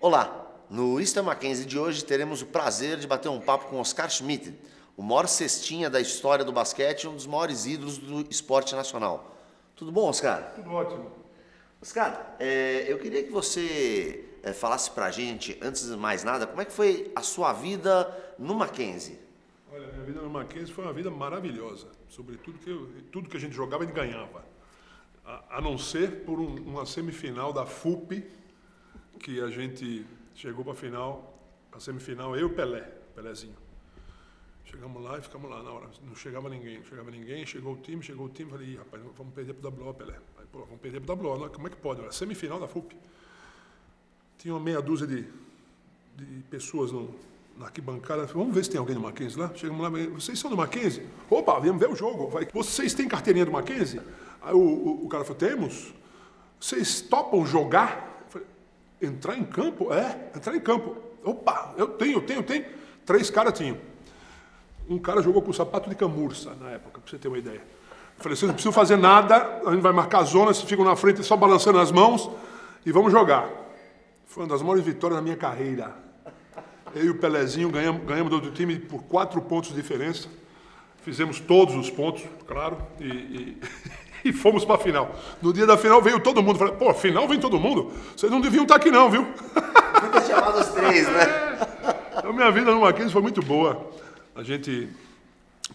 Olá, no Insta Mackenzie de hoje teremos o prazer de bater um papo com Oscar Schmidt, o maior cestinha da história do basquete e um dos maiores ídolos do esporte nacional. Tudo bom, Oscar? Tudo ótimo. Oscar, eu queria que você falasse pra gente, antes de mais nada, como é que foi a sua vida no Mackenzie? Olha, minha vida no Mackenzie foi uma vida maravilhosa. Sobretudo tudo que a gente jogava, a gente ganhava. A não ser por uma semifinal da FUP, que a gente chegou para a semifinal, eu e o Pelézinho. Chegamos lá e ficamos lá na hora. Não chegava ninguém, chegou o time, falei, ih, rapaz, vamos perder pro WO, Pelé. Aí, pô, vamos perder pro WO, como é que pode? Era semifinal da FUP. Tinha uma meia dúzia de pessoas na arquibancada. Vamos ver se tem alguém do Mackenzie lá. Chegamos lá, vocês são do Mackenzie? Opa, viemos ver o jogo. Vocês têm carteirinha do Mackenzie? Aí o cara falou, temos. Vocês topam jogar? Entrar em campo? Entrar em campo. Opa, eu tenho. 3 caras tinham. Um cara jogou com sapato de camurça na época, pra você ter uma ideia. Eu falei, vocês não precisam fazer nada, a gente vai marcar a zona, vocês ficam na frente só balançando as mãos e vamos jogar. Foi uma das maiores vitórias da minha carreira. Eu e o Pelézinho ganhamos do outro time por 4 pontos de diferença. Fizemos todos os pontos, claro, e fomos para a final. No dia da final veio todo mundo. Falei, pô, final vem todo mundo? Vocês não deviam estar aqui não, viu? Fica chamado os 3, né? A minha vida no Mackenzie foi muito boa.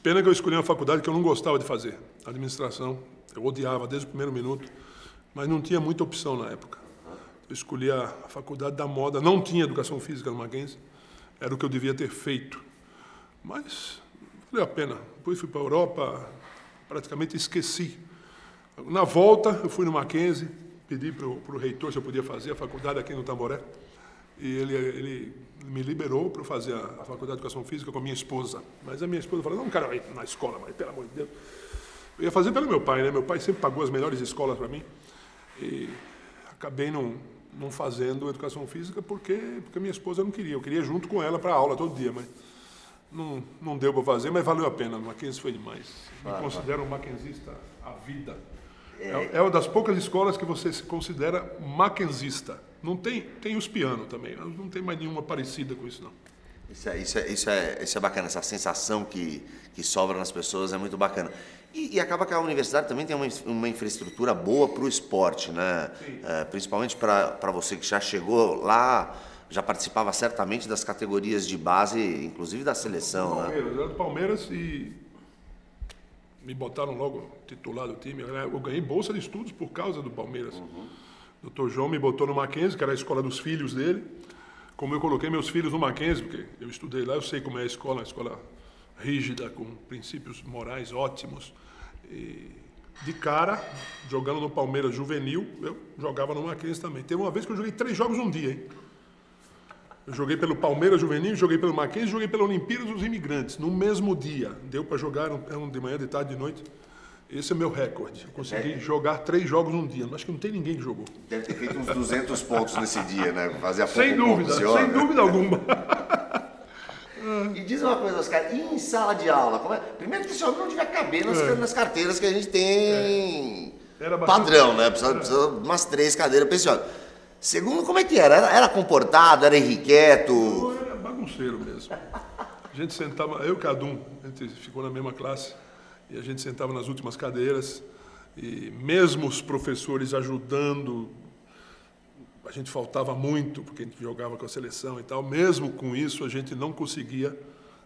Pena que eu escolhi uma faculdade que eu não gostava de fazer. Administração, eu odiava desde o primeiro minuto, mas não tinha muita opção na época. Eu escolhi a faculdade da moda, não tinha educação física no Mackenzie, era o que eu devia ter feito. Mas valeu a pena. Depois fui para a Europa, praticamente esqueci. Na volta, eu fui no Mackenzie, pedi para o reitor se eu podia fazer a faculdade aqui no Tamboré. E ele me liberou para fazer a faculdade de educação física com a minha esposa. Mas a minha esposa falou, não quero ir na escola, mas pelo amor de Deus. Eu ia fazer pelo meu pai, né? Meu pai sempre pagou as melhores escolas para mim. E acabei não fazendo educação física porque a minha esposa não queria. Eu queria ir junto com ela para a aula todo dia, mas não deu para fazer, mas valeu a pena. O Mackenzie foi demais. Me considero um mackenzista à vida. É uma das poucas escolas que você se considera mackenzista. Não tem os pianos também, não tem mais nenhuma parecida com isso, não. Isso é bacana, essa sensação que sobra nas pessoas é muito bacana. E acaba que a universidade também tem uma infraestrutura boa para o esporte, né? Principalmente para você que já chegou lá, já participava certamente das categorias de base, inclusive da seleção, Palmeiras, né? Eu era do Palmeiras e me botaram logo titular do time. Eu ganhei bolsa de estudos por causa do Palmeiras. O Dr. João me botou no Mackenzie, que era a escola dos filhos dele. Como eu coloquei meus filhos no Mackenzie, porque eu estudei lá, eu sei como é a escola rígida, com princípios morais ótimos. E de cara, jogando no Palmeiras juvenil, eu jogava no Mackenzie também. Teve uma vez que eu joguei 3 jogos um dia, hein? Eu joguei pelo Palmeiras juvenil, joguei pelo Mackenzie, joguei pela Olimpíada dos Imigrantes, no mesmo dia. Deu para jogar, eram de manhã, de tarde, de noite. Esse é meu recorde. Eu consegui jogar 3 jogos num dia. Acho que não tem ninguém que jogou. Deve ter feito uns 200 pontos nesse dia, né? Fazia sem dúvida alguma. E diz uma coisa, Oscar, e em sala de aula? Primeiro que esse homem não devia caber nas carteiras que a gente tem padrão, né? Precisa umas 3 cadeiras para esse homem. Segundo, como é que era? Era comportado, era irrequieto? Eu era bagunceiro mesmo. A gente sentava, eu e o Cadum, a gente ficou na mesma classe. E a gente sentava nas últimas cadeiras, e mesmo os professores ajudando, a gente faltava muito, porque a gente jogava com a seleção e tal, mesmo com isso a gente não conseguia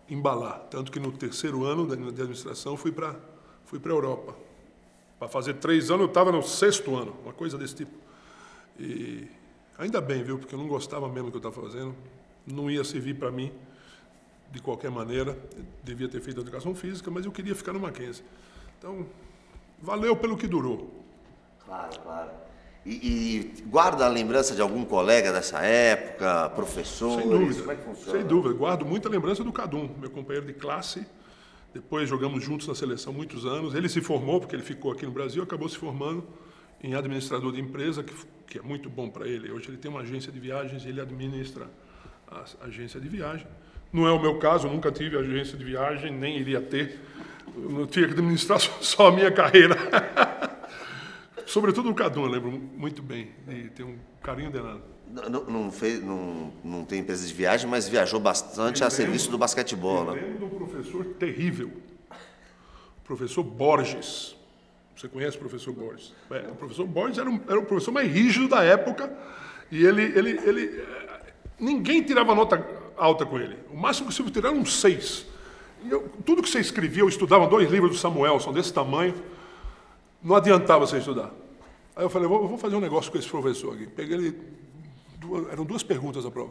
embalar. Tanto que no 3º ano de administração fui para a Europa. Para fazer 3 anos eu estava no 6º ano, uma coisa desse tipo. E ainda bem, viu, porque eu não gostava mesmo do que eu estava fazendo, não ia servir para mim. De qualquer maneira, eu devia ter feito educação física, mas eu queria ficar no Mackenzie. Então, valeu pelo que durou. Claro. E guarda a lembrança de algum colega dessa época, professor? Sem dúvida. Como é que funciona? Sem dúvida. Guardo muita lembrança do Cadum, meu companheiro de classe. Depois jogamos juntos na seleção muitos anos. Ele se formou, porque ele ficou aqui no Brasil, acabou se formando em administrador de empresa, que é muito bom para ele. Hoje ele tem uma agência de viagens e ele administra a agência de viagem. Não é o meu caso, eu nunca tive agência de viagem, nem iria ter. Eu tinha que administrar só a minha carreira. Sobretudo o Cadu, eu lembro muito bem. E tem um carinho danado. Não tem empresa de viagem, mas viajou bastante a serviço do basquetebol, eu né? lembro de um professor terrível, o professor Borges. Você conhece o professor Borges? O professor Borges era o professor mais rígido da época e ninguém tirava nota alta com ele. O máximo que você tirar era um 6. Tudo que você escrevia, eu estudava 2 livros do Samuelson desse tamanho, não adiantava você estudar. Aí eu falei, vou fazer um negócio com esse professor aqui. Peguei ele, eram 2 perguntas a prova.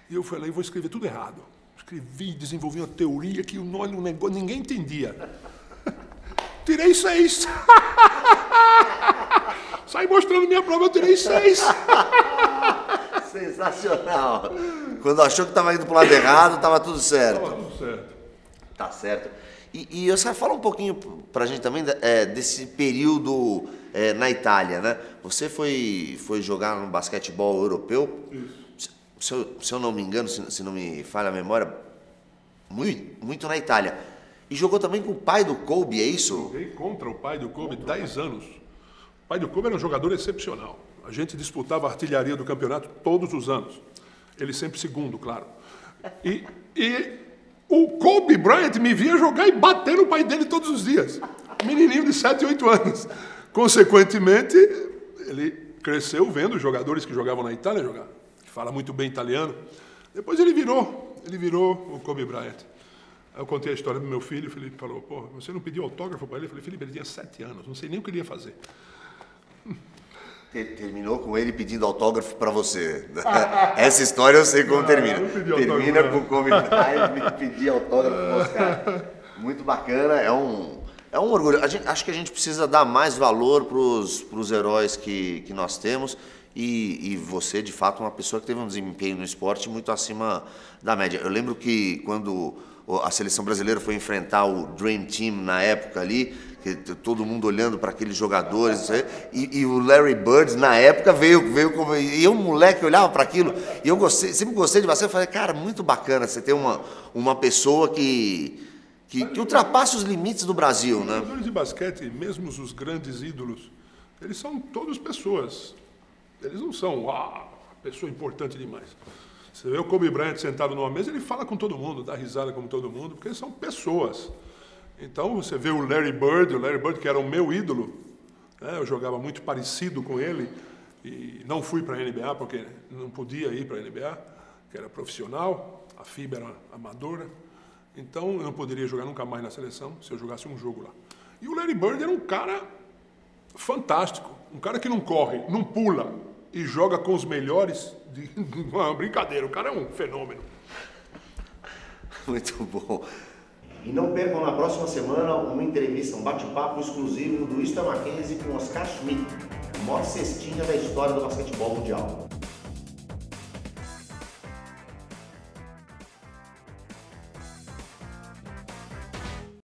E eu falei, vou escrever tudo errado. Escrevi, desenvolvi uma teoria que um negócio, ninguém entendia. Tirei 6. Saí mostrando minha prova, eu tirei 6. Sensacional. Quando achou que estava indo para o lado errado, estava tudo certo. Estava tudo certo. Tá certo. E você fala um pouquinho para a gente também desse período na Itália, né? Você foi jogar no basquetebol europeu? Isso. Se eu não me engano, se não me falha a memória, muito na Itália. E jogou também com o pai do Kobe, é isso? Joguei contra o pai do Kobe 10 anos. O pai do Kobe era um jogador excepcional. A gente disputava a artilharia do campeonato todos os anos. Ele sempre segundo, claro. E o Kobe Bryant me via jogar e bater no pai dele todos os dias. Menininho de 7, 8 anos. Consequentemente, ele cresceu vendo os jogadores que jogavam na Itália jogar. Que fala muito bem italiano. Depois ele virou o Kobe Bryant. Aí eu contei a história do meu filho, o Felipe falou, pô, você não pediu autógrafo para ele? Eu falei, Felipe, ele tinha 7 anos, não sei nem o que ele ia fazer. Terminou com ele pedindo autógrafo para você. Essa história eu sei como termina. Termina com o Kobe Bryant pedir autógrafo para os caras. Muito bacana, é um orgulho. Acho que a gente precisa dar mais valor para os heróis que nós temos. E você, de fato, é uma pessoa que teve um desempenho no esporte muito acima da média. Eu lembro que quando a seleção brasileira foi enfrentar o Dream Team na época ali, que todo mundo olhando para aqueles jogadores, e o Larry Bird na época veio como... E eu, moleque, olhava para aquilo, e eu sempre gostei de você, eu falei, cara, muito bacana você ter uma pessoa que ultrapassa os limites do Brasil, né? Os jogadores de basquete, mesmo os grandes ídolos, eles são todos pessoas. Eles não são pessoa importante demais. Você vê o Kobe Bryant sentado numa mesa, ele fala com todo mundo, dá risada com todo mundo, porque eles são pessoas. Então você vê o Larry Bird que era o meu ídolo, né? Eu jogava muito parecido com ele e não fui para a NBA porque não podia ir para a NBA, que era profissional, a FIBA era amadora, então eu não poderia jogar nunca mais na seleção se eu jogasse um jogo lá. E o Larry Bird era um cara fantástico, um cara que não corre, não pula e joga com os melhores. Uma brincadeira, o cara é um fenômeno. Muito bom. E não percam na próxima semana uma entrevista, um bate-papo exclusivo do Winston Mackenzie com Oscar Schmidt, a maior cestinha da história do basquetebol mundial.